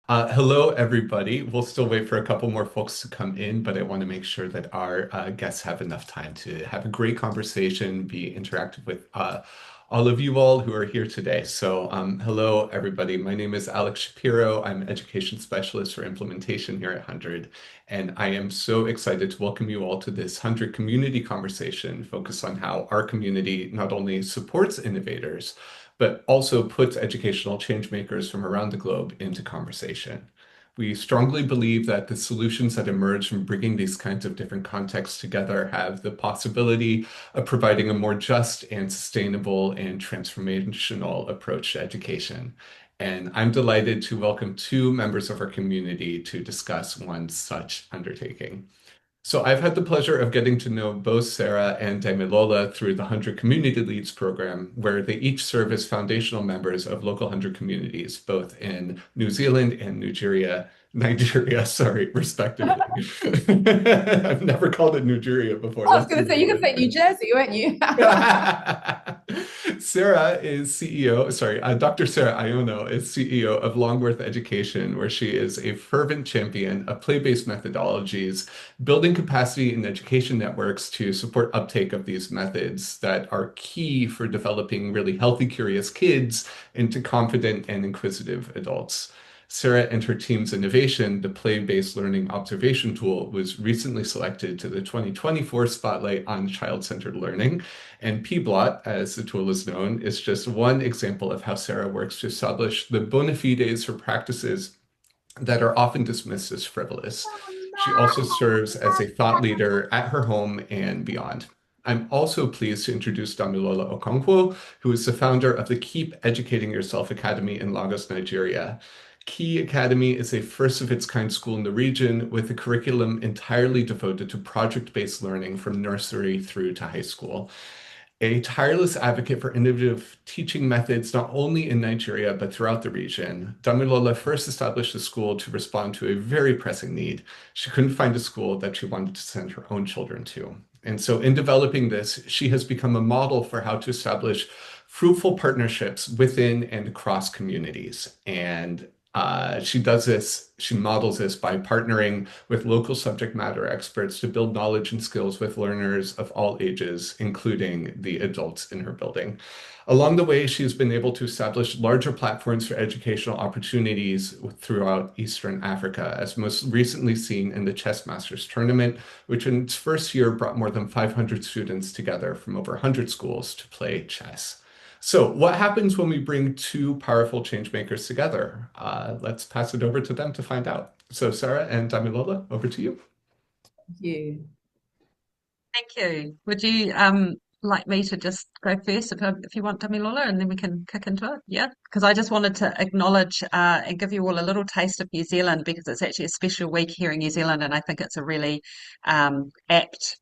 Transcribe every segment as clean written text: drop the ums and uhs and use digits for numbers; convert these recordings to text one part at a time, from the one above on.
Hello, everybody. We'll still wait for a couple more folks to come in, but I want to make sure that our guests have enough time to have a great conversation, be interactive with all of you all who are here today. Hello, everybody. My name is Alex Shapiro. I'm an education specialist for implementation here at HundrED, and I am so excited to welcome you all to this HundrED community conversation focused on how our community not only supports innovators, but also puts educational change makers from around the globe into conversation. We strongly believe that the solutions that emerge from bringing these kinds of different contexts together have the possibility of providing a more just and sustainable and transformational approach to education. And I'm delighted to welcome two members of our community to discuss one such undertaking. So I've had the pleasure of getting to know both Sarah and Damilola through the HundrED Community Leads program, where they each serve as foundational members of local HundrED communities, both in New Zealand and Nigeria, sorry, respectively. I've never called it Nigeria before. I was Let's going do to say, that you could one. say New Jersey, weren't you? Sarah is CEO, sorry, Dr. Sarah Ioano is CEO of Longworth Education, where she is a fervent champion of play-based methodologies, building capacity in education networks to support uptake of these methods that are key for developing really healthy, curious kids into confident and inquisitive adults. Sarah and her team's innovation, the play-based learning observation tool, was recently selected to the 2024 Spotlight on Child-Centered Learning. And PBLOT, as the tool is known, is just one example of how Sarah works to establish the bona fides for practices that are often dismissed as frivolous. She also serves as a thought leader at her home and beyond. I'm also pleased to introduce Damilola Okonkwo, who is the founder of the Keep Educating Yourself Academy in Lagos, Nigeria. Key Academy is a first of its kind school in the region with a curriculum entirely devoted to project-based learning from nursery through to high school. A tireless advocate for innovative teaching methods not only in Nigeria but throughout the region, Damilola first established the school to respond to a very pressing need. She couldn't find a school that she wanted to send her own children to. And so, in developing this, she has become a model for how to establish fruitful partnerships within and across communities. And she models this by partnering with local subject matter experts to build knowledge and skills with learners of all ages, including the adults in her building. Along the way, she's been able to establish larger platforms for educational opportunities throughout Eastern Africa, as most recently seen in the Chess Masters tournament, which in its first year brought more than 500 students together from over 100 schools to play chess. So, what happens when we bring two powerful change makers together? Let's pass it over to them to find out. So, Sarah and Damilola, over to you. Thank you. Thank you. Would you like me to just go first if you want, Damilola, and then we can kick into it? Yeah, because I just wanted to acknowledge and give you all a little taste of New Zealand because it's actually a special week here in New Zealand, and I think it's a really apt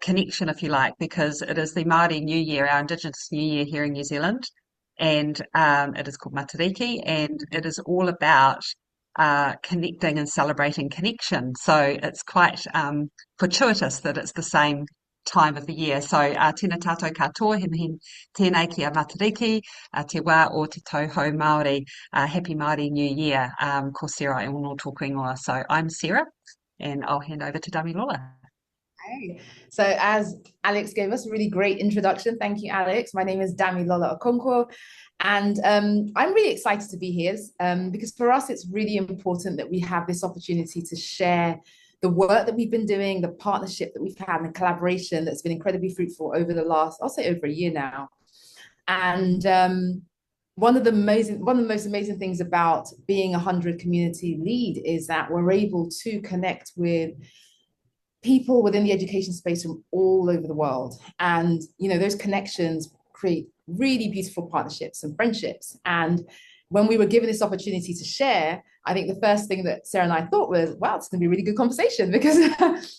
connection, if you like, because it is the Māori New Year, our Indigenous New Year here in New Zealand, and it is called Matariki, and it is all about connecting and celebrating connection. So it's quite fortuitous that it's the same time of the year. So tēnā tātou katoa, tēnei kia Matariki, te wā o te tauhou Māori, happy Māori New Year, ko Sarah e ono tōku ingoa. So I'm Sarah, and I'll hand over to Damilola. Okay. So as Alex gave us a really great introduction, thank you, Alex. My name is Damilola Okonkwo, and I'm really excited to be here because for us, it's really important that we have this opportunity to share the work that we've been doing, the partnership that we've had, and the collaboration that's been incredibly fruitful over the last, I'll say over a year now. And one of the most amazing things about being a HundrED community lead is that we're able to connect with people within the education space from all over the world. And, you know, those connections create really beautiful partnerships and friendships. And when we were given this opportunity to share, I think the first thing that Sarah and I thought was, wow, it's going to be a really good conversation because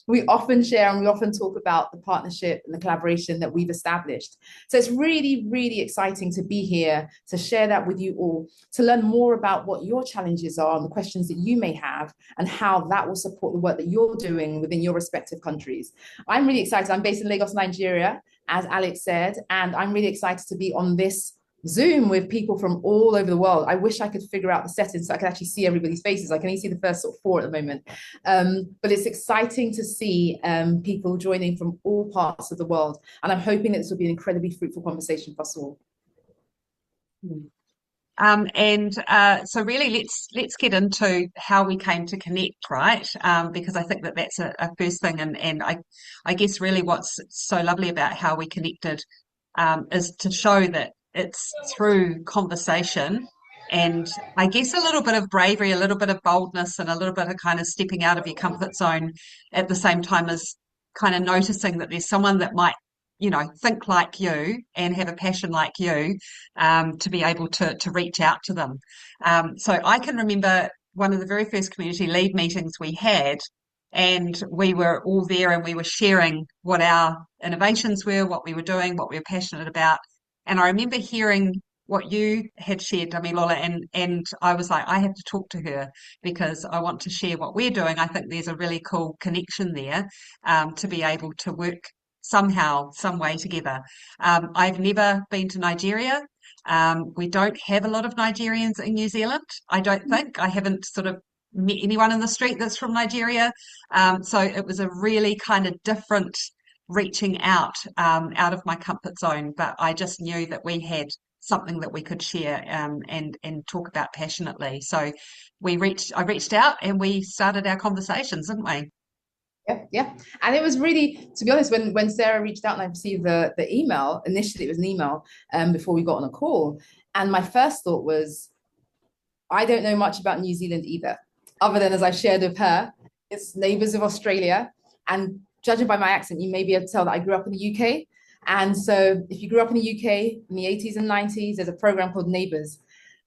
we often share and we often talk about the partnership and the collaboration that we've established. So it's really, really exciting to be here to share that with you all, to learn more about what your challenges are and the questions that you may have and how that will support the work that you're doing within your respective countries. I'm really excited. I'm based in Lagos, Nigeria, as Alex said, and I'm really excited to be on this Zoom with people from all over the world. I wish I could figure out the settings so I could actually see everybody's faces. I can only see the first sort of 4 at the moment. But it's exciting to see people joining from all parts of the world. And I'm hoping that this will be an incredibly fruitful conversation for us all. So really let's get into how we came to connect, right? Because I think that that's a first thing, and I guess really what's so lovely about how we connected is to show that it's through conversation and I guess a little bit of bravery, a little bit of boldness, and a little bit of kind of stepping out of your comfort zone at the same time as kind of noticing that there's someone that might, think like you and have a passion like you, to be able to reach out to them. So I can remember one of the very first community lead meetings we had, and we were all there and we were sharing what our innovations were, what we were doing, what we were passionate about. And I remember hearing what you had shared, Damilola, and I was like, I have to talk to her because I want to share what we're doing. I think there's a really cool connection there, to be able to work somehow, some way together. I've never been to Nigeria. We don't have a lot of Nigerians in New Zealand, I don't think. I haven't sort of met anyone in the street that's from Nigeria. So it was a really kind of different reaching out of my comfort zone. But I just knew that we had something that we could share, and talk about passionately. So I reached out and we started our conversations, didn't we? Yeah. And it was really, to be honest, when Sarah reached out and I received the email, initially it was an email before we got on a call. And my first thought was, I don't know much about New Zealand either, other than as I shared with her, it's neighbors of Australia. And judging by my accent, you may be able to tell that I grew up in the UK. And so if you grew up in the UK in the 80s and 90s, there's a program called Neighbours,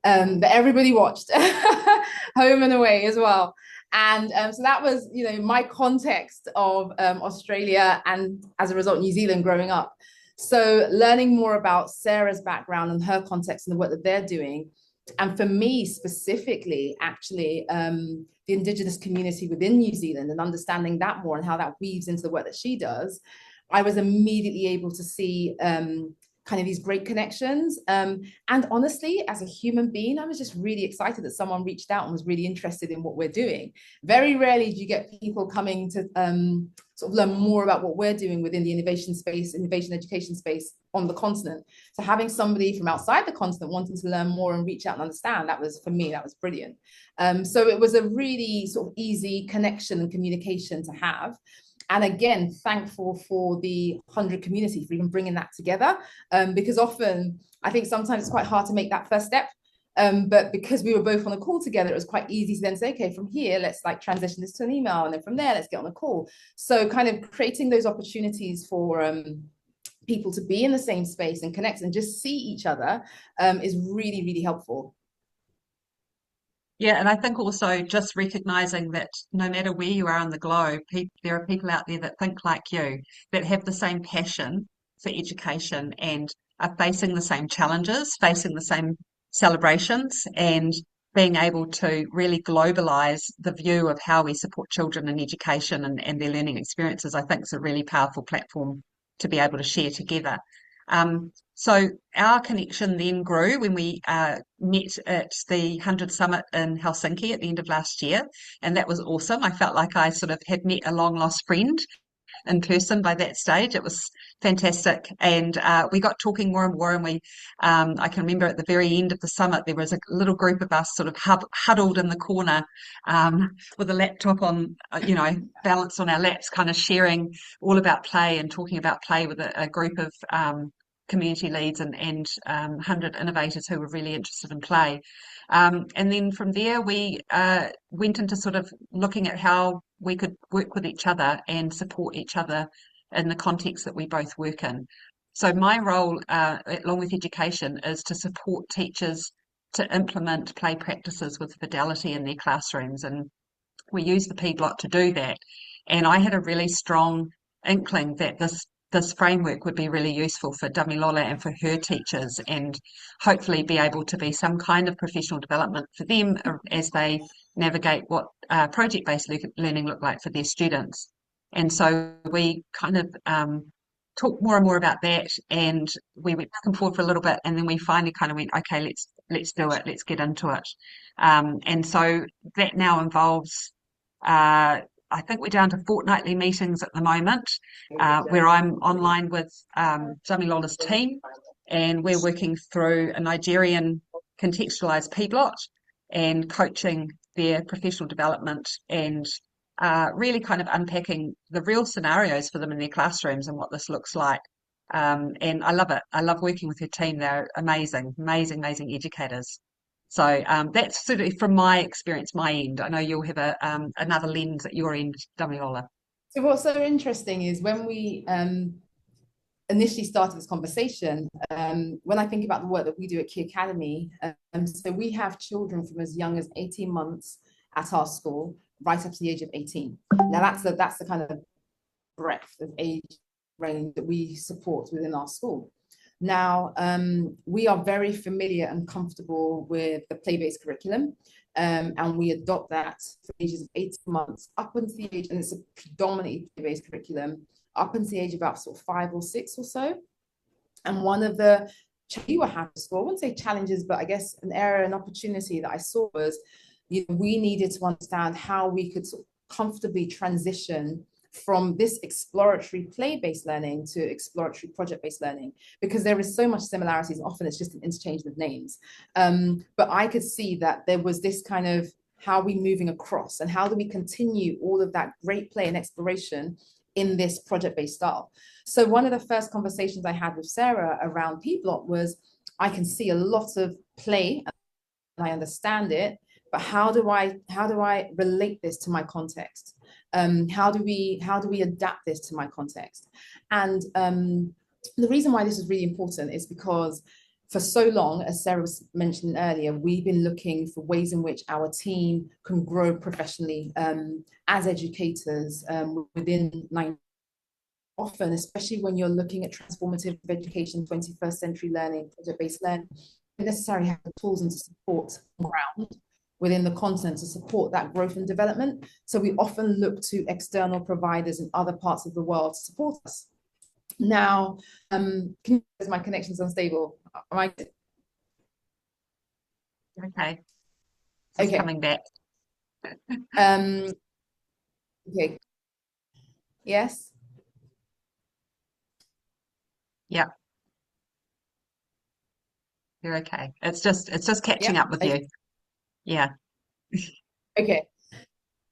that everybody watched, home and away as well. And so that was, my context of Australia and as a result, New Zealand growing up. So learning more about Sarah's background and her context and the work that they're doing. And for me specifically, actually, the Indigenous community within New Zealand and understanding that more and how that weaves into the work that she does, I was immediately able to see kind of these great connections. And honestly, as a human being, I was just really excited that someone reached out and was really interested in what we're doing. Very rarely do you get people coming to sort of learn more about what we're doing within the innovation space, innovation education space on the continent. So having somebody from outside the continent wanting to learn more and reach out and understand, that was, for me, that was brilliant. So it was a really sort of easy connection and communication to have. And again, thankful for the HundrED community for even bringing that together, because often I think sometimes it's quite hard to make that first step. But because we were both on a call together, it was quite easy to then say, okay, from here, let's like transition this to an email. And then from there, let's get on a call. So kind of creating those opportunities for people to be in the same space and connect and just see each other is really, really helpful. Yeah, and I think also just recognizing that no matter where you are on the globe, there are people out there that think like you, that have the same passion for education and are facing the same challenges, facing the same celebrations, and being able to really globalize the view of how we support children in education and their learning experiences, I think is a really powerful platform to be able to share together. So our connection then grew when we met at the HundrED Summit in Helsinki at the end of last year, and that was awesome. I felt like I sort of had met a long lost friend in person by that stage. It was fantastic, and we got talking more and more. And I can remember at the very end of the summit, there was a little group of us sort of huddled in the corner, with a laptop on, balanced on our laps, kind of sharing all about play and talking about play with a group of community leads and HundrED innovators who were really interested in play. And then from there, we went into sort of looking at how we could work with each other and support each other in the context that we both work in. So my role at Longworth Education is to support teachers to implement play practices with fidelity in their classrooms. And we use the P block to do that. And I had a really strong inkling that this framework would be really useful for Damilola and for her teachers, and hopefully be able to be some kind of professional development for them as they navigate what project-based learning look like for their students. And so we kind of talked more and more about that, and we went back and forth for a little bit, and then we finally kind of went, okay, let's do it, let's get into it. And so that now involves, I think we're down to fortnightly meetings at the moment, where I'm online with Damilola's team, and we're working through a Nigerian contextualised P-blot and coaching their professional development, and really kind of unpacking the real scenarios for them in their classrooms and what this looks like. And I love it. I love working with her team. They're amazing, amazing, amazing educators. So that's sort of from my experience, my end. I know you'll have another lens at your end, Damilola. So what's so interesting is when we initially started this conversation, when I think about the work that we do at Key Academy, so we have children from as young as 18 months at our school, right up to the age of 18. Now that's the kind of breadth of age range that we support within our school. Now, we are very familiar and comfortable with the play-based curriculum, and we adopt that for ages of 18 months up until the age, and it's a predominantly play-based curriculum, up until the age of about sort of 5 or 6 or so. And one of the we were having at school, I wouldn't say challenges, but I guess an area, an opportunity that I saw was, we needed to understand how we could sort of comfortably transition from this exploratory play-based learning to exploratory project-based learning, because there is so much similarities. Often it's just an interchange of names. But I could see that there was this kind of, how are we moving across, and how do we continue all of that great play and exploration in this project-based style? So one of the first conversations I had with Sarah around P-blot was, I can see a lot of play and I understand it, but how do I relate this to my context? How do we adapt this to my context? And the reason why this is really important is because for so long, as Sarah was mentioning earlier, we've been looking for ways in which our team can grow professionally as educators within Nigeria. Often, especially when you're looking at transformative education, 21st century learning, project-based learning, you don't necessarily have the tools and support around within the continent to support that growth and development. So we often look to external providers in other parts of the world to support us. Now, my connection's unstable. Am I? Okay. It's coming back. Okay. Yes. Yeah. You're okay. It's just catching up with you. Yeah. Okay.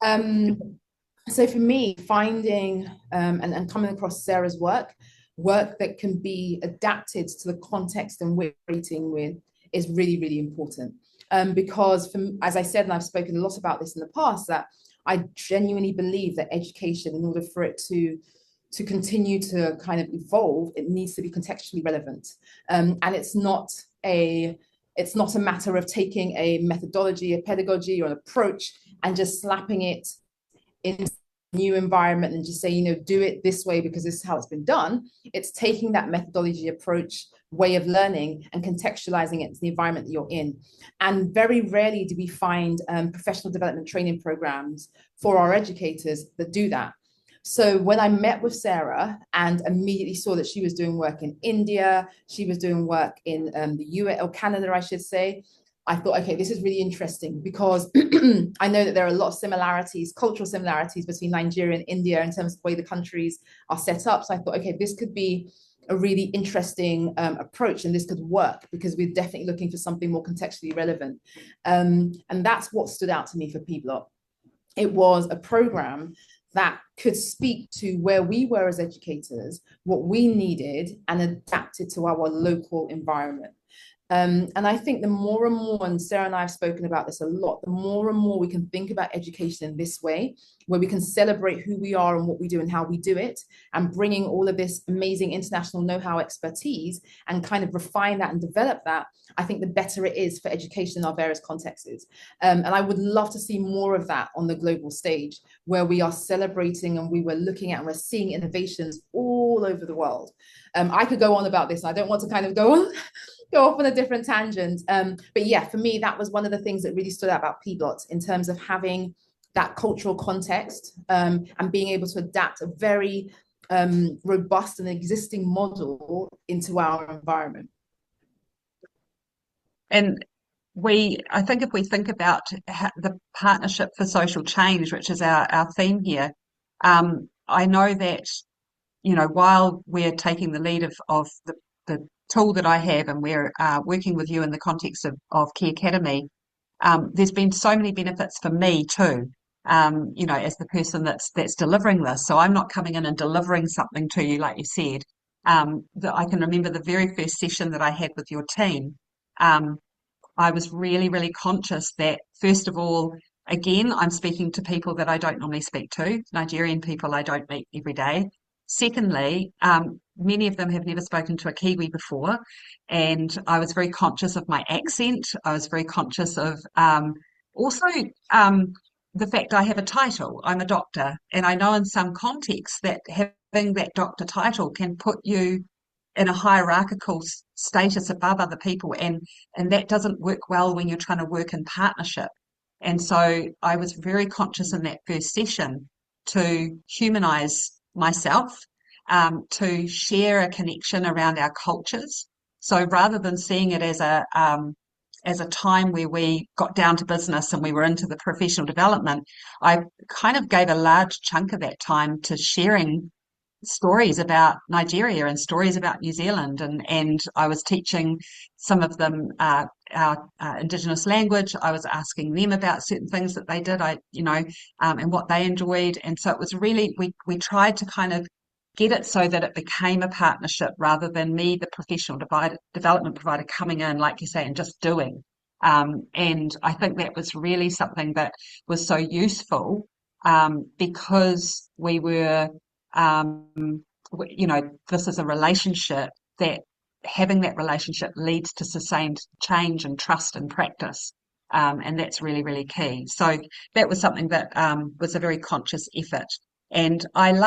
So for me, finding and coming across Sarah's work that can be adapted to the context and we're operating with is really, really important. Because as I said, and I've spoken a lot about this in the past, that I genuinely believe that education, in order for it to continue to kind of evolve, it needs to be contextually relevant. And it's not a matter of taking a methodology, a pedagogy, or an approach and just slapping it in a new environment and just say, do it this way because this is how it's been done. It's taking that methodology, approach, way of learning and contextualizing it to the environment that you're in. And very rarely do we find professional development training programs for our educators that do that. So when I met with Sarah and immediately saw that she was doing work in India, she was doing work in the US or Canada, I should say, I thought, okay, this is really interesting, because I know that there are a lot of similarities, cultural similarities between Nigeria and India in terms of the way the countries are set up. So I thought, okay, this could be a really interesting approach, and this could work, because we're definitely looking for something more contextually relevant. And that's what stood out to me for P-blot. It was a program that could speak to where we were as educators, what we needed, and adapt it to our local environment. And I think the more and more, and Sarah and I have spoken about this a lot, the more and more we can think about education in this way, where we can celebrate who we are and what we do and how we do it, and bringing all of this amazing international know-how, expertise, and kind of refine that and develop that, I think the better it is for education in our various contexts. And I would love to see more of that on the global stage, where we are celebrating and we were looking at and we're seeing innovations all over the world. I could go on about this. I don't want to kind of go off on a different tangent. But yeah, for me, that was one of the things that really stood out about P-blot in terms of having that cultural context and being able to adapt a very robust and existing model into our environment. And I think if we think about the Partnership for Social Change, which is our theme here, I know that, you know, while we're taking the lead of the tool that I have, and we're working with you in the context of Key Academy, there's been so many benefits for me too, you know, as the person that's delivering this. So I'm not coming in and delivering something to you, like you said. I can remember the very first session that I had with your team. I was really, really conscious that, first of all, again, I'm speaking to people that I don't normally speak to, Nigerian people I don't meet every day. Secondly, many of them have never spoken to a Kiwi before, and I was very conscious of my accent. I was very conscious of also the fact I have a title. I'm a doctor, and I know in some contexts that having that doctor title can put you in a hierarchical status above other people, and that doesn't work well when you're trying to work in partnership. And so I was very conscious in that first session to humanize myself, to share a connection around our cultures. So rather than seeing it as a time where we got down to business and we were into the professional development, I kind of gave a large chunk of that time to sharing stories about Nigeria and stories about New Zealand, and I was teaching some of them our Indigenous language. I was asking them about certain things that they did, and what they enjoyed. And so it was really, we tried to kind of get it so that it became a partnership rather than me, the professional development provider, coming in, like you say, and just doing. And I think that was really something that was so useful, because we were this is a relationship that having that relationship leads to sustained change and trust and practice. And that's really, really key. So that was something that was a very conscious effort. And I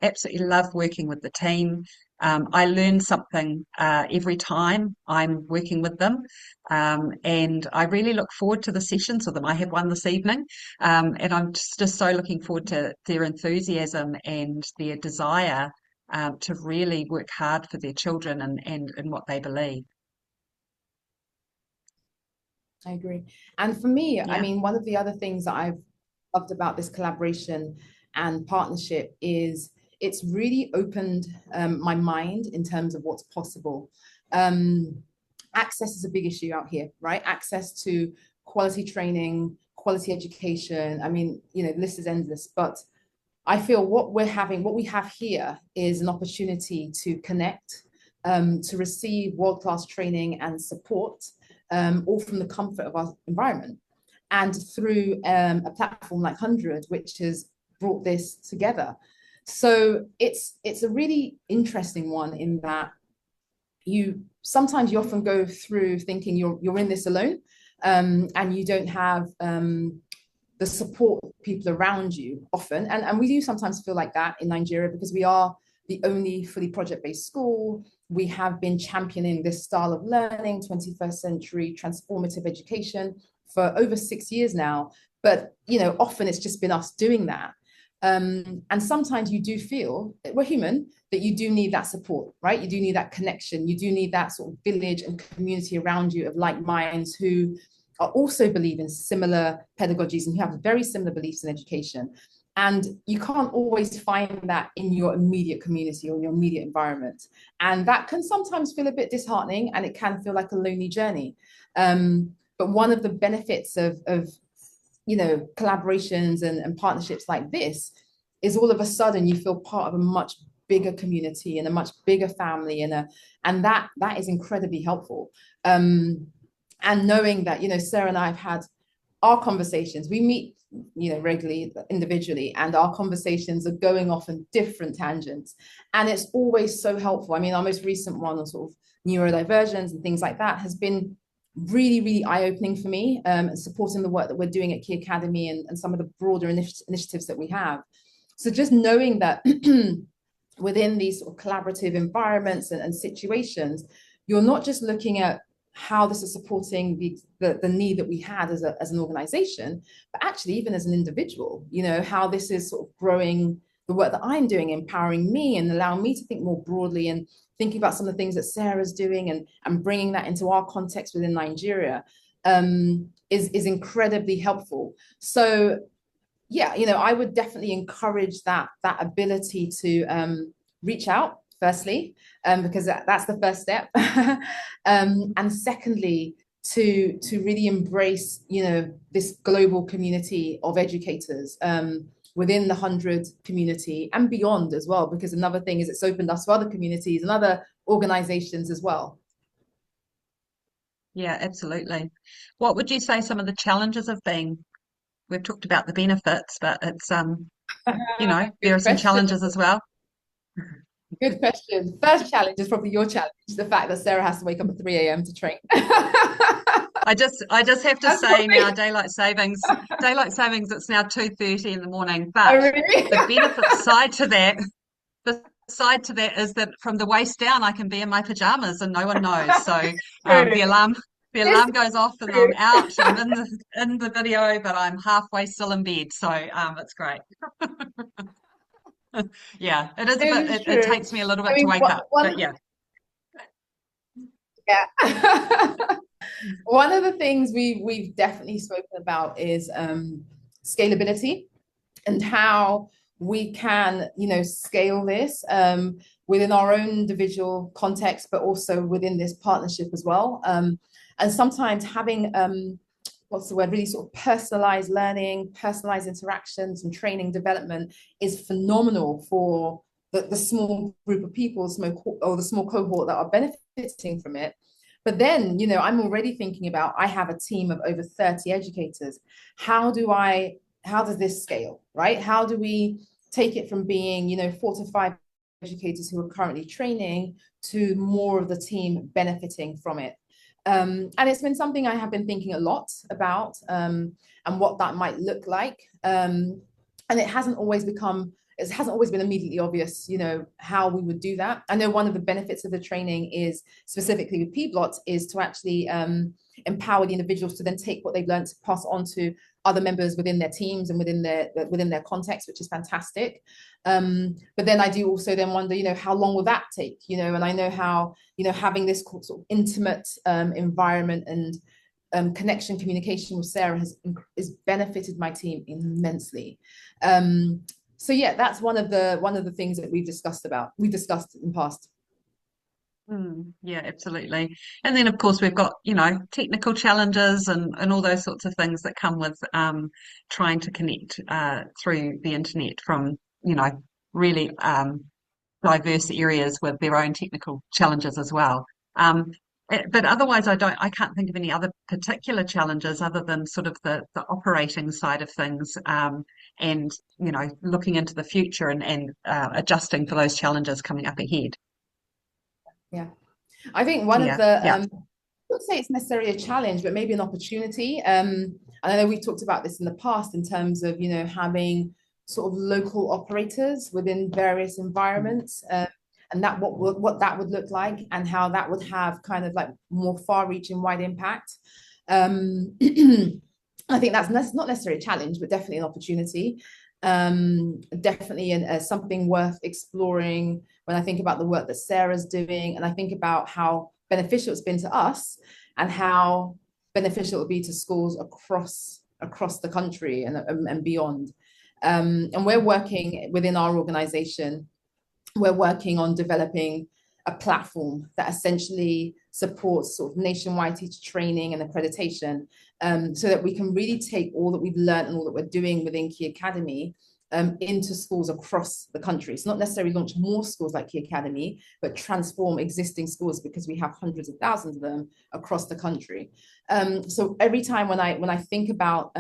absolutely love working with the team. I learn something every time I'm working with them. And I really look forward to the sessions with them. I have one this evening, and I'm just so looking forward to their enthusiasm and their desire to really work hard for their children and what they believe. I agree. And for me, I Yeah. mean, one of the other things that I've loved about this collaboration and partnership is it's really opened my mind in terms of what's possible. Access is a big issue out here, right? Access to quality training, quality education. I mean, you know, the list is endless, but I feel what we have here is an opportunity to connect, to receive world-class training and support, all from the comfort of our environment. And through a platform like HundrED, which has brought this together. So it's a really interesting one in that sometimes you often go through thinking you're in this alone, and you don't have the support people around you often. And we do sometimes feel like that in Nigeria because we are the only fully project-based school. We have been championing this style of learning, 21st century transformative education, for over 6 years now. But, you know, often it's just been us doing that. And sometimes you do feel, we're human, that you do need that support, right? You do need that connection. You do need that sort of village and community around you of like minds who are also believe in similar pedagogies and who have very similar beliefs in education. And you can't always find that in your immediate community or your immediate environment. And that can sometimes feel a bit disheartening, and it can feel like a lonely journey. But one of the benefits of you know, collaborations and partnerships like this is all of a sudden you feel part of a much bigger community and a much bigger family, and that is incredibly helpful. And knowing that, you know, Sarah and I have had our conversations, we meet, you know, regularly individually, and our conversations are going off in different tangents, and it's always so helpful. I mean, our most recent one on sort of neurodivergence and things like that has been really, really eye-opening for me, and supporting the work that we're doing at Key Academy and some of the broader initiatives that we have. So just knowing that within these sort of collaborative environments and situations, you're not just looking at how this is supporting the need that we had as an organization, but actually even as an individual, you know, how this is sort of growing the work that I'm doing, empowering me and allowing me to think more broadly and thinking about some of the things that Sarah's doing and bringing that into our context within Nigeria is incredibly helpful. So yeah, I would definitely encourage that ability to reach out firstly, because that's the first step. And secondly, to really embrace, this global community of educators within the HundrED community and beyond as well, because another thing is it's opened us to other communities and other organizations as well. Yeah, absolutely. What would you say some of the challenges have been? We've talked about the benefits, but it's there are Good some question. challenges as well. Good question. First challenge is probably your challenge, the fact that Sarah has to wake up at 3 a.m. to train. I just have to That's say now, probably... daylight savings, it's now 2:30 in the morning. Oh, But really? the benefit side to that, is that from the waist down, I can be in my pajamas and no one knows. So the alarm goes off and I'm out. I'm in the video, but I'm halfway still in bed. So it's great. Yeah, it is a bit. This is It true. takes me a little I bit to mean, wake up, but yeah. Yeah. One of the things we've definitely spoken about is scalability and how we can, scale this within our own individual context, but also within this partnership as well. And sometimes having what's the word, really sort of personalized learning, personalized interactions and training development is phenomenal for the small group of people or the small cohort that are benefiting from it. But then, I'm already thinking about, I have a team of over 30 educators. How does this scale, right? How do we take it from being, 4 to 5 educators who are currently training to more of the team benefiting from it? And it's been something I have been thinking a lot about and what that might look like. And it hasn't always been immediately obvious, how we would do that. I know one of the benefits of the training is specifically with PBLOT is to actually empower the individuals to then take what they've learned to pass on to other members within their teams and within their context, which is fantastic. But then I do also then wonder, how long will that take? And I know how, having this sort of intimate environment and connection, communication with Sarah has benefited my team immensely. So yeah, that's one of the things that we've discussed in the past. Yeah, absolutely. And then of course we've got, technical challenges and all those sorts of things that come with trying to connect through the internet from, really diverse areas with their own technical challenges as well. But otherwise I can't think of any other particular challenges other than sort of the operating side of things and, looking into the future and adjusting for those challenges coming up ahead. Yeah. I think one of Yeah. I would say it's necessarily a challenge, but maybe an opportunity. And I know we've talked about this in the past in terms of, having sort of local operators within various environments, and that what that would look like and how that would have kind of like more far-reaching, wide impact. I think that's not necessarily a challenge, but definitely an opportunity. Definitely something worth exploring when I think about the work that Sarah's doing, and I think about how beneficial it's been to us and how beneficial it will be to schools across the country and beyond. And we're working within our organization, we're working on developing a platform that essentially supports sort of nationwide teacher training and accreditation, so that we can really take all that we've learned and all that we're doing within Key Academy into schools across the country. So not necessarily launch more schools like Key Academy, but transform existing schools because we have hundreds of thousands of them across the country. So every time when I think about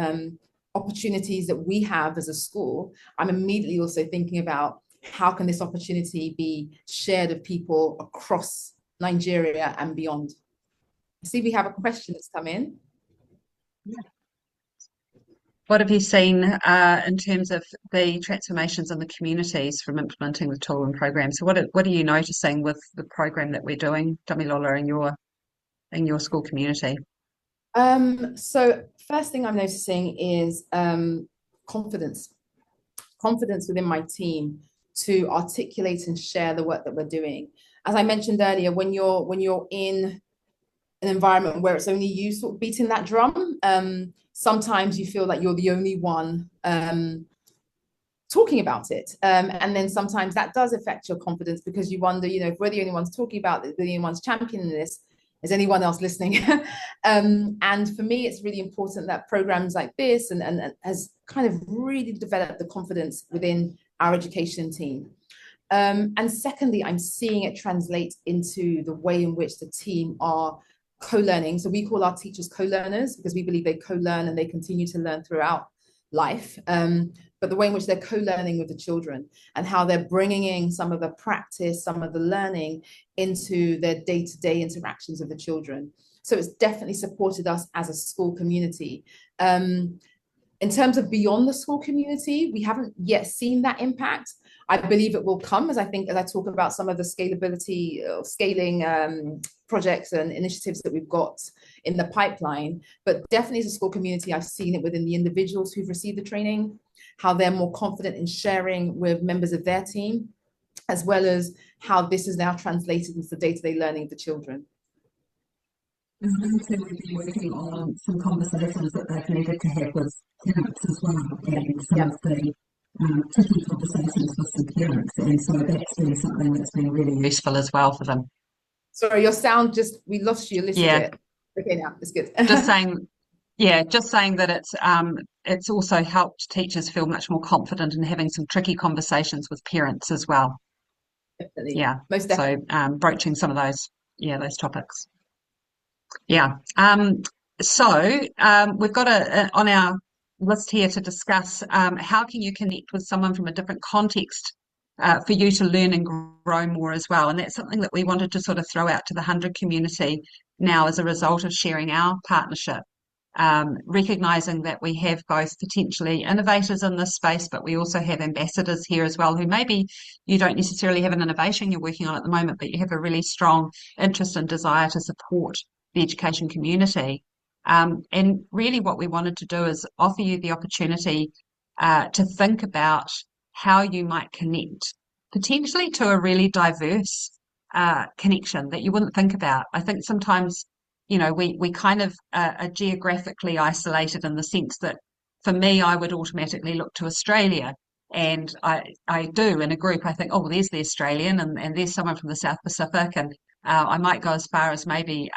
opportunities that we have as a school, I'm immediately also thinking about how can this opportunity be shared with people across Nigeria and beyond. I see we have a question that's come in. Yeah. What have you seen in terms of the transformations in the communities from implementing the tool and program? So what are you noticing with the program that we're doing, Damilola, in your school community? So first thing I'm noticing is confidence confidence within my team to articulate and share the work that we're doing. As I mentioned earlier, when you're in an environment where it's only you sort of beating that drum, sometimes you feel like you're the only one talking about it. And then sometimes that does affect your confidence, because you wonder, if we're the only ones talking about this, we're the only ones championing this, is anyone else listening? And for me, it's really important that programs like this and has kind of really developed the confidence within our education team. And secondly, I'm seeing it translate into the way in which the team are co-learning. So we call our teachers co-learners, because we believe they co-learn and they continue to learn throughout life. But the way in which they're co-learning with the children, and how they're bringing in some of the practice, some of the learning into their day-to-day interactions with the children. So it's definitely supported us as a school community. In terms of beyond the school community, we haven't yet seen that impact. I believe it will come, as I talk about some of the scaling projects and initiatives that we've got in the pipeline. But definitely as a school community, I've seen it within the individuals who've received the training, how they're more confident in sharing with members of their team, as well as how this is now translated into the day-to-day learning of the children. And we've been working on some conversations that they've needed to have with parents as well, and some of the tricky conversations with some parents, and so that's been something that's been really useful as well for them. Sorry, your sound we lost you a little bit. Okay, now it's good. just saying that it's also helped teachers feel much more confident in having some tricky conversations with parents as well. Definitely. Yeah, most definitely. So broaching some of those topics. Yeah. So we've got on our list here to discuss how can you connect with someone from a different context for you to learn and grow more as well. And that's something that we wanted to sort of throw out to the HundrED community now as a result of sharing our partnership, recognizing that we have both potentially innovators in this space, but we also have ambassadors here as well, who maybe you don't necessarily have an innovation you're working on at the moment, but you have a really strong interest and desire to support the education community. And really what we wanted to do is offer you the opportunity to think about how you might connect potentially to a really diverse connection that you wouldn't think about. I think sometimes, we kind of are geographically isolated, in the sense that for me, I would automatically look to Australia. And I do in a group, I think, oh, well, there's the Australian and there's someone from the South Pacific, and I might go as far as maybe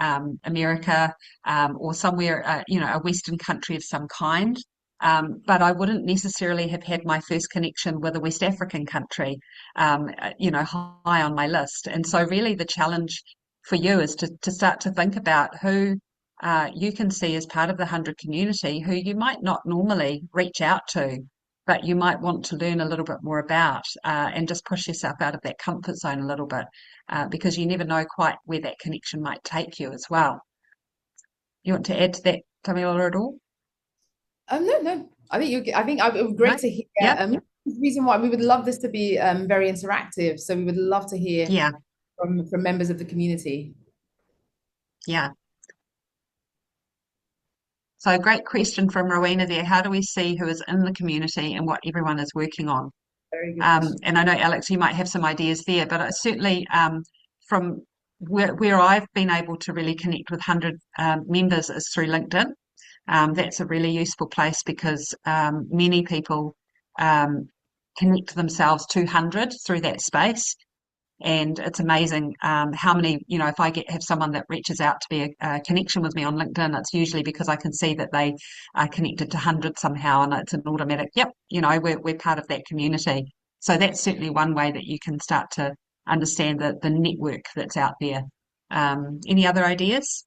America or somewhere, a Western country of some kind. But I wouldn't necessarily have had my first connection with a West African country, high on my list. And so really the challenge for you is to start to think about who you can see as part of the HundrED community, who you might not normally reach out to, but you might want to learn a little bit more about, and just push yourself out of that comfort zone a little bit, because you never know quite where that connection might take you as well. You want to add to that, Damilola, at all? No. I think it would be great to hear. Yeah. The reason why we would love this to be very interactive, so we would love to hear from members of the community. Yeah. So a great question from Rowena there. How do we see who is in the community and what everyone is working on? Very good. And I know, Alex, you might have some ideas there, but certainly from where I've been able to really connect with HundrED members is through LinkedIn. That's a really useful place, because many people connect themselves to HundrED through that space. And it's amazing how many, if I have someone that reaches out to be a connection with me on LinkedIn, it's usually because I can see that they are connected to HundrED somehow, and it's an automatic, yep, we're part of that community. So that's certainly one way that you can start to understand the network that's out there. Any other ideas?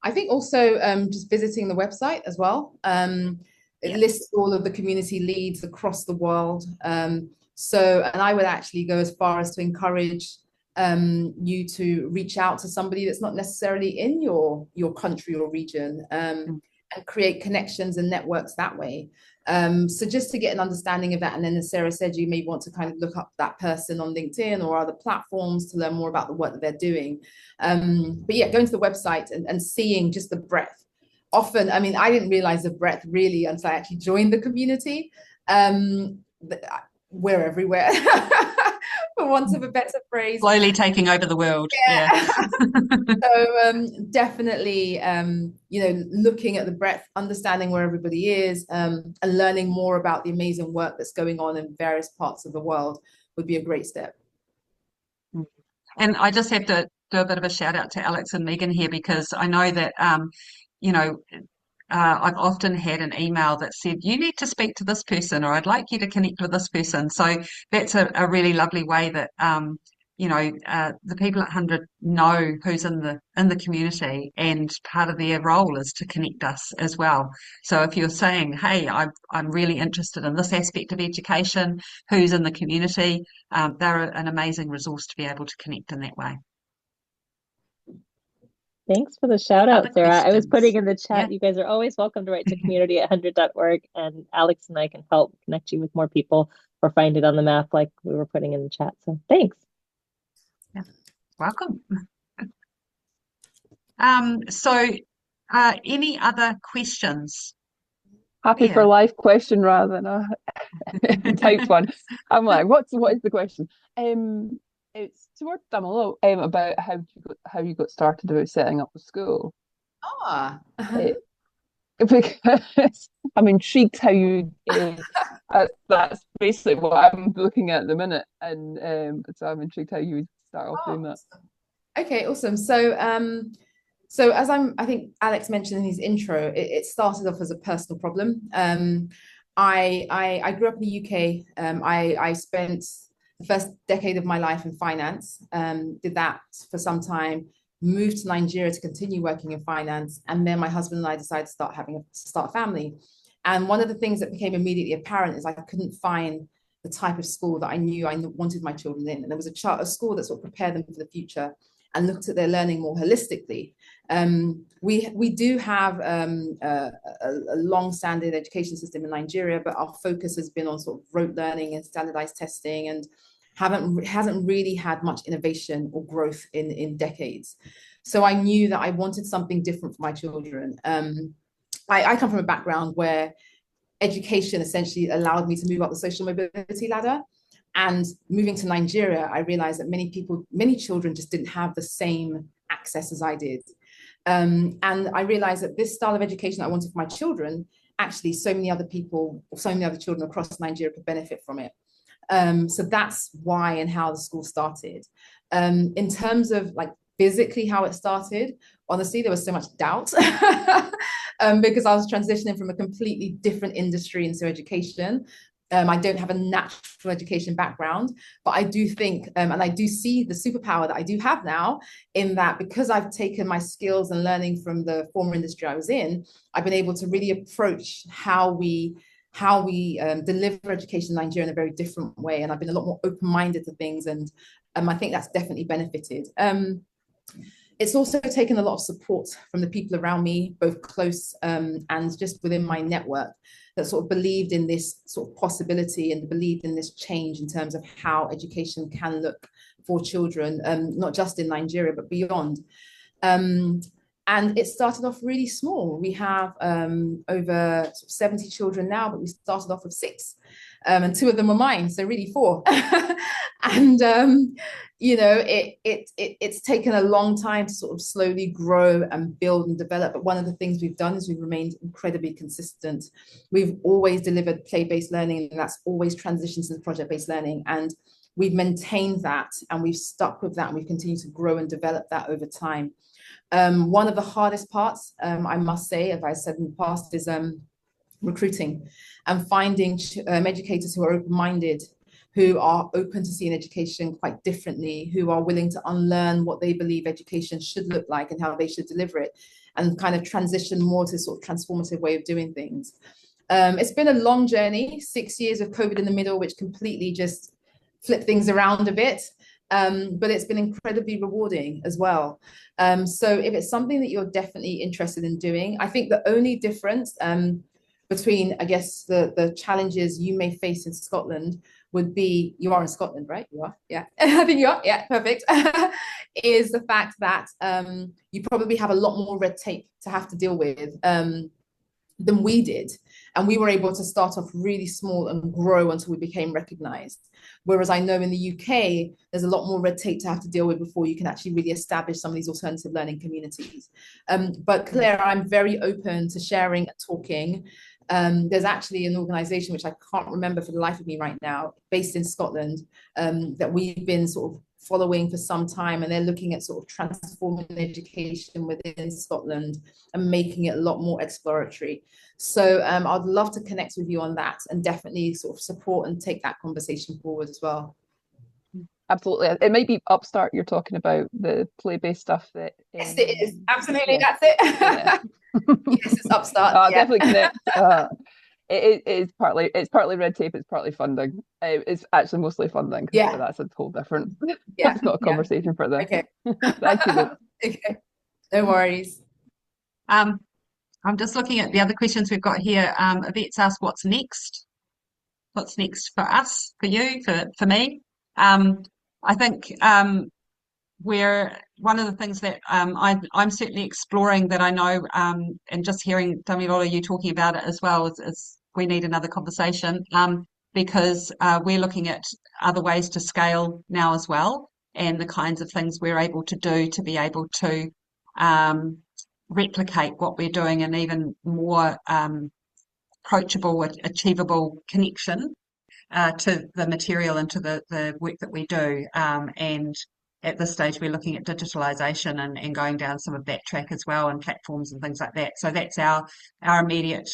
I think also just visiting the website as well. It lists all of the community leads across the world. And I would actually go as far as to encourage you to reach out to somebody that's not necessarily in your country or region, and create connections and networks that way. So just to get an understanding of that, and then as Sarah said, you may want to kind of look up that person on LinkedIn or other platforms to learn more about the work that they're doing. But yeah, going to the website and seeing just the breadth. Often, I mean, I didn't realize the breadth really until I actually joined the community. th- we're everywhere, for want of a better phrase. Slowly taking over the world. Yeah. So definitely, looking at the breadth, understanding where everybody is, and learning more about the amazing work that's going on in various parts of the world would be a great step. And I just have to do a bit of a shout out to Alex and Megan here, because I know that, you know, I've often had an email that said, you need to speak to this person, or I'd like you to connect with this person. So that's a really lovely way that, the people at HundrED know who's in the community, and part of their role is to connect us as well. So if you're saying, hey, I'm really interested in this aspect of education, who's in the community, they're an amazing resource to be able to connect in that way. Thanks for the shout out, Other Sarah. I was putting questions? in the chat, Yeah. you guys are always welcome to write to community@hundred.org, and Alex and I can help connect you with more people or find it on the map like we were putting in the chat. So thanks. Yeah. Welcome. Any other questions? Happy Yeah. for a live question rather than a typed one. I'm like, what is the question? It's towards Damilola, about how you got started about setting up the school. Because I'm intrigued how you that's basically what I'm looking at the minute, and so I'm intrigued how you would start off doing that. Okay, awesome. So as I think Alex mentioned in his intro, it started off as a personal problem. I grew up in the UK. I spent the first decade of my life in finance, did that for some time, moved to Nigeria to continue working in finance, and then my husband and I decided to start a family. And one of the things that became immediately apparent is I couldn't find the type of school that I knew I wanted my children in. And there was a school that sort of prepared them for the future and looked at their learning more holistically. We do have a long-standing education system in Nigeria, but our focus has been on sort of rote learning and standardized testing, and hasn't really had much innovation or growth in decades. So I knew that I wanted something different for my children. I come from a background where education essentially allowed me to move up the social mobility ladder. And moving to Nigeria, I realized that many children just didn't have the same access as I did. And I realized that this style of education I wanted for my children, actually so many other children across Nigeria could benefit from it. So that's why and how the school started. In terms of like physically how it started, honestly, there was so much doubt because I was transitioning from a completely different industry into education. I don't have a natural education background, but I do think, and I do see the superpower that I do have now, in that because I've taken my skills and learning from the former industry I was in, I've been able to really approach how we deliver education in Nigeria in a very different way. And I've been a lot more open-minded to things, and I think that's definitely benefited. It's also taken a lot of support from the people around me, both close and just within my network, that sort of believed in this sort of possibility and believed in this change in terms of how education can look for children, not just in Nigeria, but beyond. And it started off really small. We have over 70 children now, but we started off with 6. And 2 of them were mine, so really 4. And it's taken a long time to sort of slowly grow and build and develop. But one of the things we've done is we've remained incredibly consistent. We've always delivered play-based learning, and that's always transitioned to project-based learning. And we've maintained that, and we've stuck with that, and we've continued to grow and develop that over time. One of the hardest parts, I must say, as I said in the past, is recruiting and finding educators who are open-minded, who are open to seeing education quite differently, who are willing to unlearn what they believe education should look like and how they should deliver it, and kind of transition more to sort of transformative way of doing things. It's been a long journey, 6 years of COVID in the middle, which completely just flipped things around a bit. But it's been incredibly rewarding as well. So if it's something that you're definitely interested in doing, I think the only difference between, I guess, the challenges you may face in Scotland would be, you are in Scotland, right? You are, yeah. I think you are, yeah, perfect. Is the fact that you probably have a lot more red tape to have to deal with than we did. And we were able to start off really small and grow until we became recognized. Whereas I know in the UK, there's a lot more red tape to have to deal with before you can actually really establish some of these alternative learning communities. But Claire, I'm very open to sharing and talking. There's actually an organization, which I can't remember for the life of me right now, based in Scotland, that we've been sort of following for some time, and they're looking at sort of transforming education within Scotland and making it a lot more exploratory. So I'd love to connect with you on that and definitely sort of support and take that conversation forward as well. Absolutely. It might be Upstart you're talking about, the play-based stuff that yes, it is. Absolutely, yeah. that's it. Yeah. Yes, it's Upstart. Oh, yeah. definitely connect. It's partly red tape, it's partly funding. It's actually mostly funding. Yeah. So that's a whole different. Yeah. That's not a conversation for them. Okay. Thank you. Okay. No worries. I'm just looking at the other questions we've got here. Yvette's asked, what's next? What's next for us, for you, for me? I think where one of the things that I'm certainly exploring, that I know, and just hearing Damilola, you talking about it as well, is we need another conversation, because we're looking at other ways to scale now as well, and the kinds of things we're able to do to be able to replicate what we're doing in even more approachable, achievable connection to the material and to the work that we do. And at this stage, we're looking at digitalization and going down some of that track as well, and platforms and things like that. So that's our immediate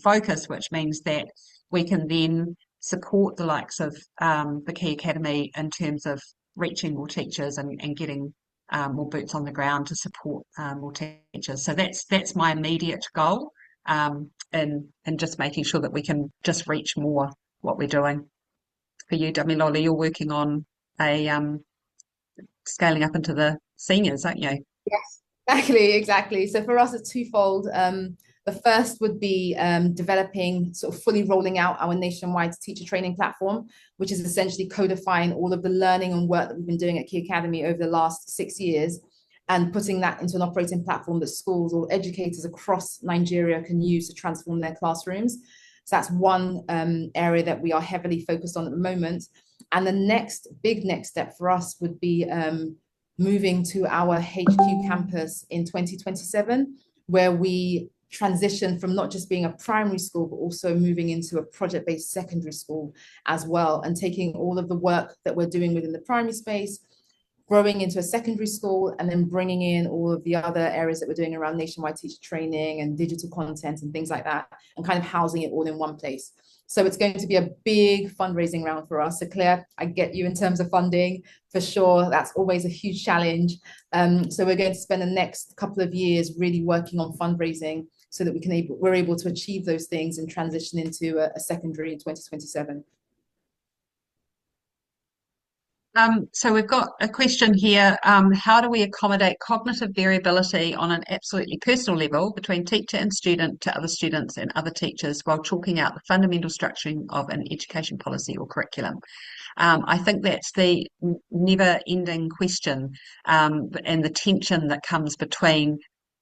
focus, which means that we can then support the likes of the Key Academy in terms of reaching more teachers and getting more boots on the ground to support more teachers. So that's my immediate goal, and just making sure that we can just reach more what we're doing. For you, Damilola, you're working on a scaling up into the seniors, aren't you? Yes, exactly. So for us, it's twofold. The first would be developing, sort of fully rolling out our nationwide teacher training platform, which is essentially codifying all of the learning and work that we've been doing at Key Academy over the last 6 years, and putting that into an operating platform that schools or educators across Nigeria can use to transform their classrooms. So that's one area that we are heavily focused on at the moment. And the next step for us would be moving to our HQ campus in 2027, where we transition from not just being a primary school, but also moving into a project-based secondary school as well, and taking all of the work that we're doing within the primary space, growing into a secondary school, and then bringing in all of the other areas that we're doing around nationwide teacher training and digital content and things like that, and kind of housing it all in one place. So it's going to be a big fundraising round for us. So Claire, I get you in terms of funding, for sure. That's always a huge challenge. So we're going to spend the next couple of years really working on fundraising so that we're able to achieve those things and transition into a secondary in 2027. So we've got a question here. How do we accommodate cognitive variability on an absolutely personal level between teacher and student to other students and other teachers while chalking out the fundamental structuring of an education policy or curriculum? I think that's the never-ending question, and the tension that comes between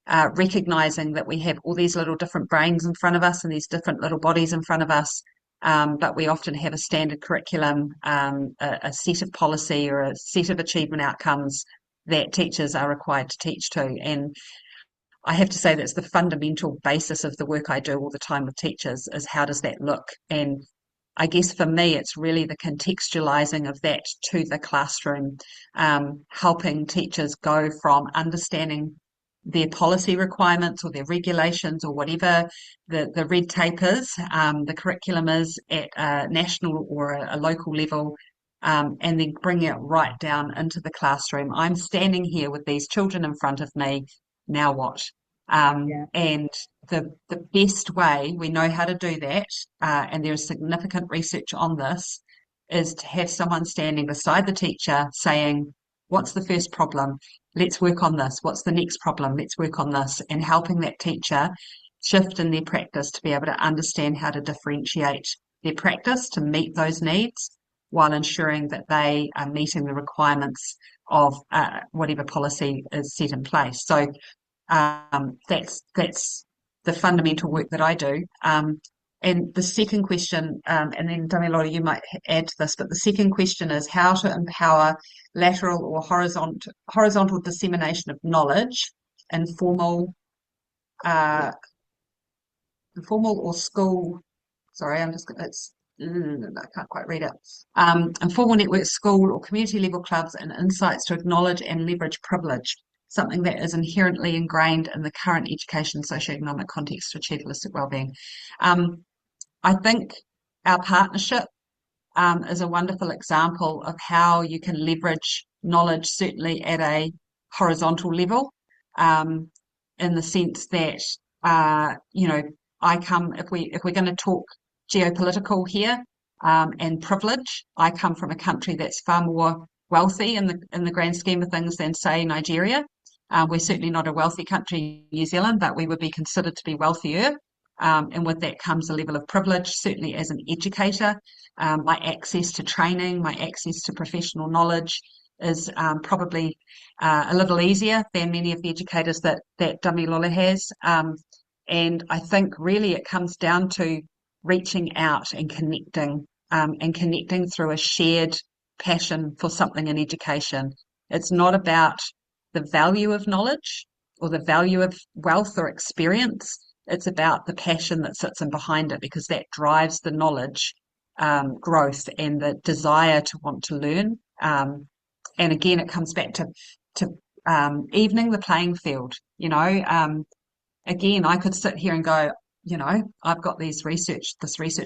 recognizing that we have all these little different brains in front of us and these different little bodies in front of us, but we often have a standard curriculum, a set of policy or a set of achievement outcomes that teachers are required to teach to. And I have to say that's the fundamental basis of the work I do all the time with teachers, is how does that look? And I guess for me, it's really the contextualizing of that to the classroom, helping teachers go from understanding their policy requirements or their regulations or whatever the red tape is, the curriculum is at a national or a local level, and then bring it right down into the classroom. I'm standing here with these children in front of me. Now what? And the best way we know how to do that, and there's significant research on this, is to have someone standing beside the teacher saying, what's the first problem? Let's work on this. What's the next problem? Let's work on this. And helping that teacher shift in their practice to be able to understand how to differentiate their practice to meet those needs while ensuring that they are meeting the requirements of whatever policy is set in place. So that's the fundamental work that I do. And the second question, and then Damilola, you might add to this, but the second question is how to empower lateral or horizontal dissemination of knowledge in uh, formal or school. Sorry, I can't quite read it. Informal network, school or community level clubs and insights to acknowledge and leverage privilege, something that is inherently ingrained in the current education socioeconomic context to achieve holistic wellbeing. I think our partnership is a wonderful example of how you can leverage knowledge, certainly at a horizontal level, in the sense that, you know, if we're going to talk geopolitical here, and privilege, I come from a country that's far more wealthy in the grand scheme of things than, say, Nigeria. We're certainly not a wealthy country, New Zealand, but we would be considered to be wealthier. And with that comes a level of privilege, certainly as an educator. My access to training, my access to professional knowledge is probably a little easier than many of the educators that Damilola has. And I think really it comes down to reaching out and connecting through a shared passion for something in education. It's not about the value of knowledge or the value of wealth or experience. It's about the passion that sits in behind it, because that drives the knowledge growth and the desire to want to learn. And again, it comes back to evening the playing field. You know, again, I could sit here and go, you know, I've got this research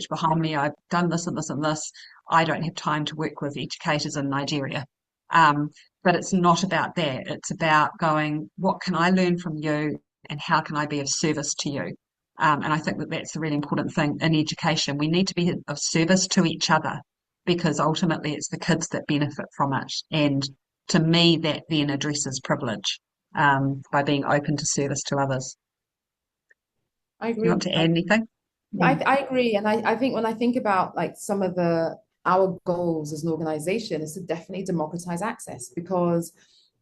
behind me. I've done this and this and this. I don't have time to work with educators in Nigeria. But it's not about that. It's about going, what can I learn from you and how can I be of service to you? And I think that that's a really important thing in education. We need to be of service to each other, because ultimately it's the kids that benefit from it. And to me, that then addresses privilege, by being open to service to others. I You agree. want to add anything? I agree. And I think when I think about like some of our goals as an organization is to definitely democratize access, because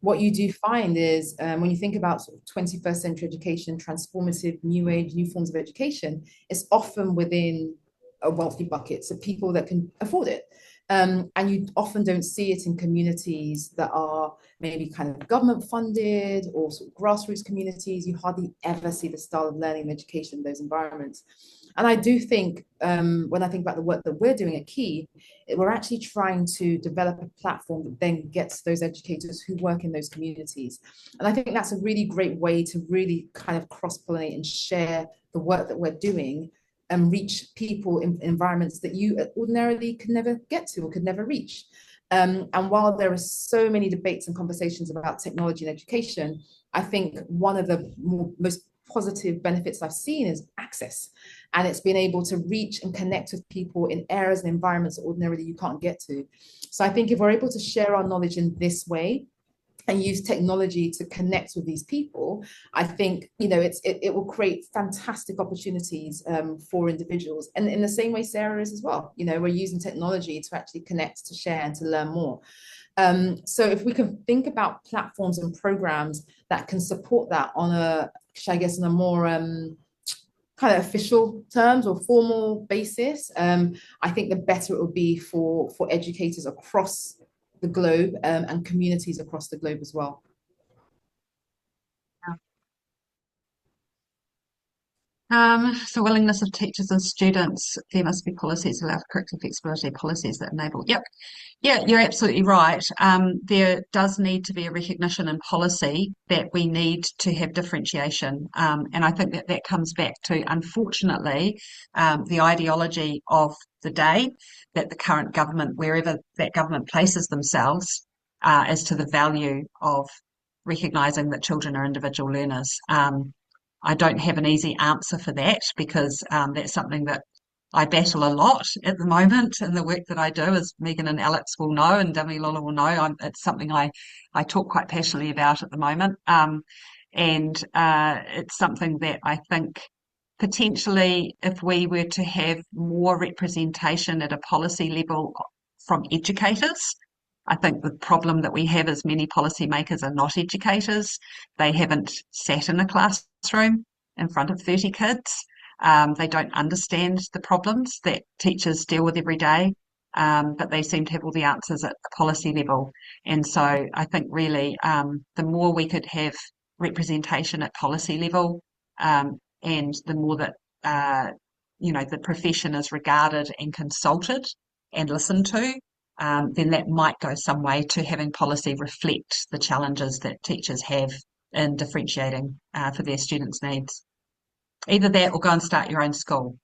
what you do find is when you think about sort of 21st century education, transformative, new age, new forms of education, it's often within a wealthy bucket, so people that can afford it. And you often don't see it in communities that are maybe kind of government funded or sort of grassroots communities. You hardly ever see the style of learning and education in those environments. And I do think when I think about the work that we're doing at Key, we're actually trying to develop a platform that then gets those educators who work in those communities. And I think that's a really great way to really kind of cross-pollinate and share the work that we're doing and reach people in environments that you ordinarily could never get to or could never reach. And while there are so many debates and conversations about technology and education, I think one of the most positive benefits I've seen is access. And it's been able to reach and connect with people in areas and environments that ordinarily you can't get to. So I think if we're able to share our knowledge in this way and use technology to connect with these people, I think, you know, it will create fantastic opportunities for individuals. And in the same way Sarah is as well, you know, we're using technology to actually connect, to share and to learn more. So if we can think about platforms and programs that can support that on a, I guess, on a more kind of official terms or formal basis, I think the better it will be for educators across the globe and communities across the globe as well. So willingness of teachers and students, there must be policies allow for curricular flexibility, policies that enable. Yep. Yeah, you're absolutely right. There does need to be a recognition in policy that we need to have differentiation. And I think that comes back to, unfortunately, the ideology of the day that the current government, wherever that government places themselves, as to the value of recognising that children are individual learners. I don't have an easy answer for that, because that's something that I battle a lot at the moment in the work that I do, as Megan and Alex will know, and Damilola will know. It's something I talk quite passionately about at the moment. And it's something that I think potentially, if we were to have more representation at a policy level from educators, I think the problem that we have is many policymakers are not educators. They haven't sat in a classroom in front of 30 kids. They don't understand the problems that teachers deal with every day, but they seem to have all the answers at the policy level. And so I think really the more we could have representation at policy level, and the more that the profession is regarded and consulted and listened to, then that might go some way to having policy reflect the challenges that teachers have in differentiating for their students' needs. Either that or go and start your own school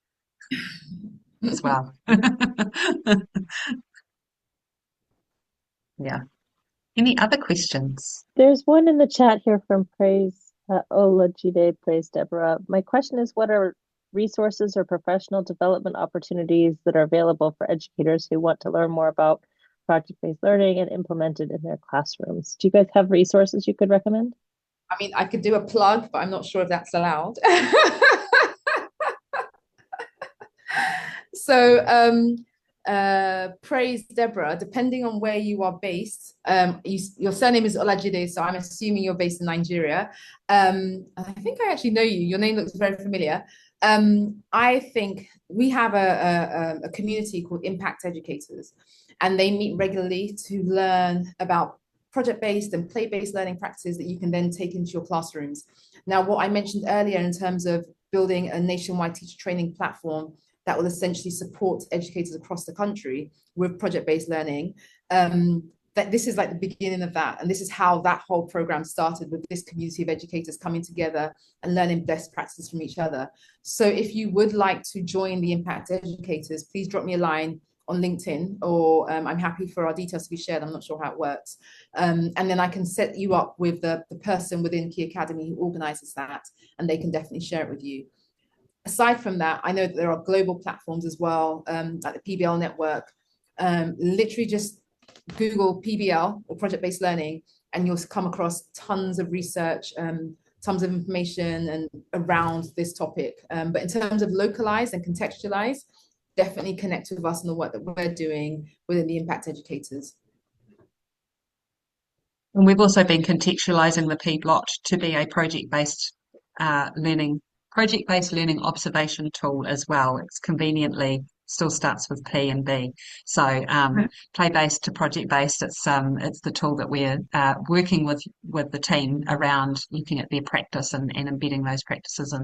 as well. Yeah. Any other questions? There's one in the chat here from Praise Deborah. My question is, what are resources or professional development opportunities that are available for educators who want to learn more about project-based learning and implement it in their classrooms? Do you guys have resources you could recommend? I mean, I could do a plug, but I'm not sure if that's allowed. So, Praise Deborah, depending on where you are based, your surname is Olajide, so I'm assuming you're based in Nigeria. I think I actually know you. Your name looks very familiar. I think we have a community called Impact Educators, and they meet regularly to learn about project-based and play-based learning practices that you can then take into your classrooms. Now, what I mentioned earlier in terms of building a nationwide teacher training platform that will essentially support educators across the country with project-based learning, that this is like the beginning of that. And this is how that whole program started, with this community of educators coming together and learning best practices from each other. So if you would like to join the Impact Educators, please drop me a line on LinkedIn, or I'm happy for our details to be shared. I'm not sure how it works. And then I can set you up with the person within Key Academy who organizes that, and they can definitely share it with you. Aside from that, I know that there are global platforms as well, like the PBL network. Literally just Google PBL or project-based learning, and you'll come across tons of research, tons of information and around this topic. But in terms of localized and contextualized, definitely connect with us on the work that we're doing within the Impact Educators. And we've also been contextualizing the PBLOT to be a project-based learning observation tool as well. It's conveniently still starts with P and B. So play-based to project-based, it's the tool that we're working with the team around looking at their practice and embedding those practices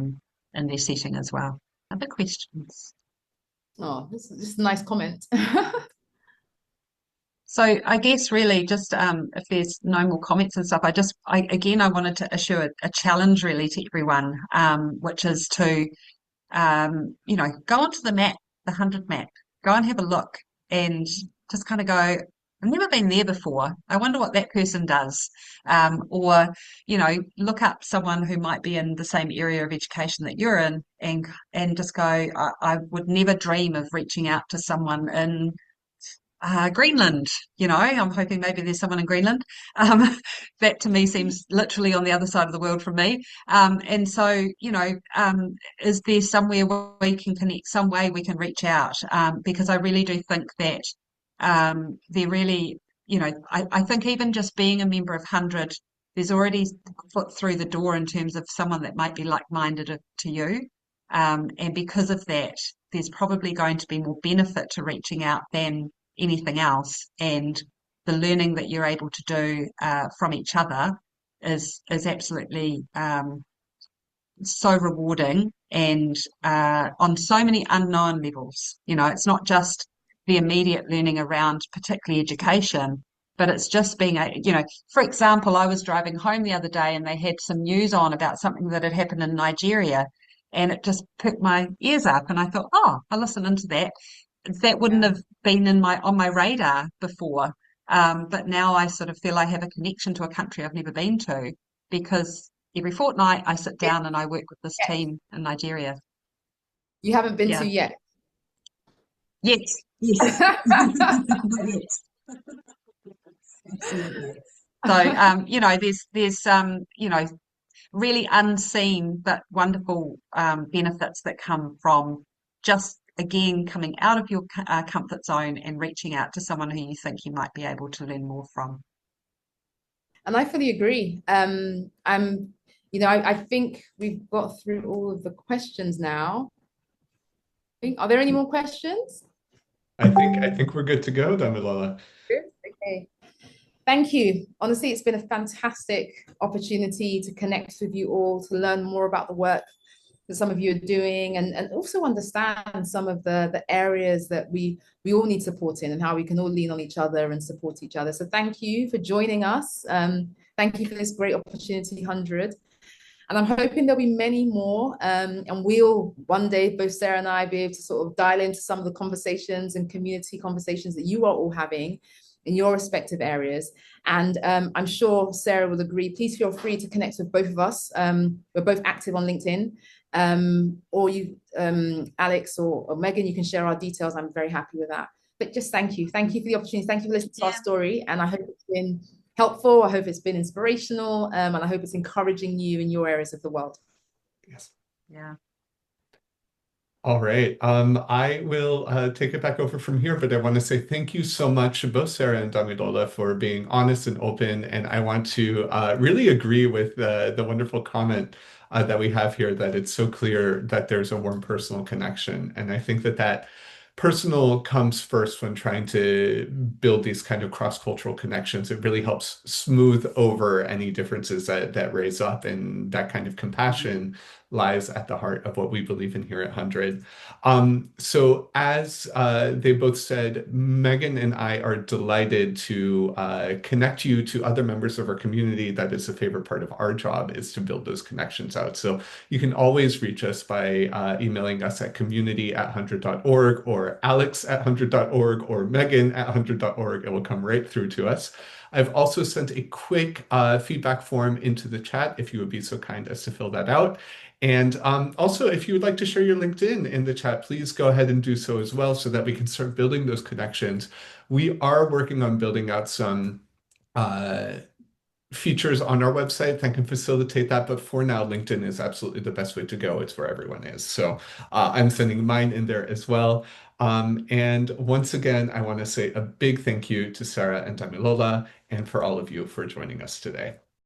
in their setting as well. Other questions? Oh, this is a nice comment. So I guess really just if there's no more comments and stuff, I wanted to issue a challenge really to everyone, which is to go onto the map, the HundrED map, go and have a look and just kind of go, I've never been there before. I wonder what that person does. Or, look up someone who might be in the same area of education that you're in and just go, I would never dream of reaching out to someone in Greenland. I'm hoping maybe there's someone in Greenland. That to me seems literally on the other side of the world from me. And so, is there somewhere where we can connect, some way we can reach out? Because I really do think that they're really, I think even just being a member of HundrED, there's already foot through the door in terms of someone that might be like-minded to you. And because of that, there's probably going to be more benefit to reaching out than anything else, and the learning that you're able to do from each other is absolutely so rewarding, and on so many unknown levels. It's not just the immediate learning around particularly education, but it's just being for example, I was driving home the other day and they had some news on about something that had happened in Nigeria, and it just perked my ears up, and I thought, I'll listen into that. That wouldn't have been on my radar before. But now I sort of feel I have a connection to a country I've never been to, because every fortnight I sit down and I work with this team in Nigeria. You haven't been to yet? Yes. Not yet. Absolutely. So, there's really unseen but wonderful benefits that come from just, again, coming out of your comfort zone and reaching out to someone who you think you might be able to learn more from. And I fully agree. I think we've got through all of the questions now. Are there any more questions? I think we're good to go, Damilola. Good. Okay. Thank you. Honestly, it's been a fantastic opportunity to connect with you all, to learn more about the work that some of you are doing, and also understand some of the areas that we all need support in and how we can all lean on each other and support each other. So thank you for joining us. Thank you for this great opportunity, 100. And I'm hoping there'll be many more. And we'll one day, both Sarah and I, be able to sort of dial into some of the conversations and community conversations that you are all having in your respective areas. And I'm sure Sarah will agree. Please feel free to connect with both of us. We're both active on LinkedIn. Or you, Alex or Megan, you can share our details. I'm very happy with that. But just thank you. Thank you for the opportunity. Thank you for listening to our story. And I hope it's been helpful. I hope it's been inspirational. And I hope it's encouraging you in your areas of the world. Yes. Yeah. All right. I will take it back over from here, but I want to say thank you so much, both Sarah and Damilola, for being honest and open. And I want to really agree with the wonderful comment that we have here, that it's so clear that there's a warm personal connection. And I think that that personal comes first when trying to build these kind of cross-cultural connections. It really helps smooth over any differences that raise up, and that kind of compassion lies at the heart of what we believe in here at HundrED. So as they both said, Megan and I are delighted to connect you to other members of our community. That is a favorite part of our job, is to build those connections out. So you can always reach us by emailing us at community@hundred.org, or alex@hundred.org, or megan@hundred.org. It will come right through to us. I've also sent a quick feedback form into the chat if you would be so kind as to fill that out. And also, if you would like to share your LinkedIn in the chat, please go ahead and do so as well, so that we can start building those connections. We are working on building out some features on our website that can facilitate that. But for now, LinkedIn is absolutely the best way to go. It's where everyone is. So I'm sending mine in there as well. And once again, I want to say a big thank you to Sarah and Damilola, and for all of you for joining us today.